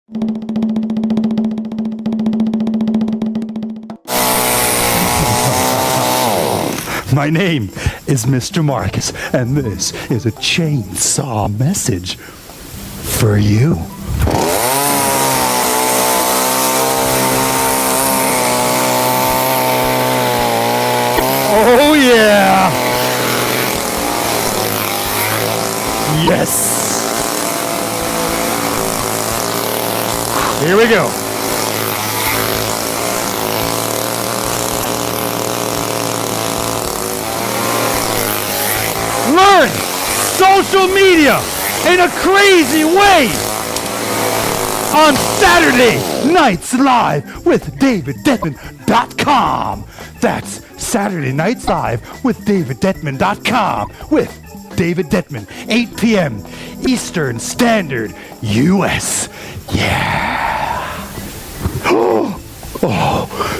My name is Mr. Marcus, and this is a chainsaw message for you. Oh, yeah! Yes! Here we go. Learn social media in a crazy way on Saturday Nights Live with DavidDetman.com. That's Saturday Nights Live with DavidDetman.com with David Detman, 8 p.m. Eastern Standard, U.S. Yeah. Oh.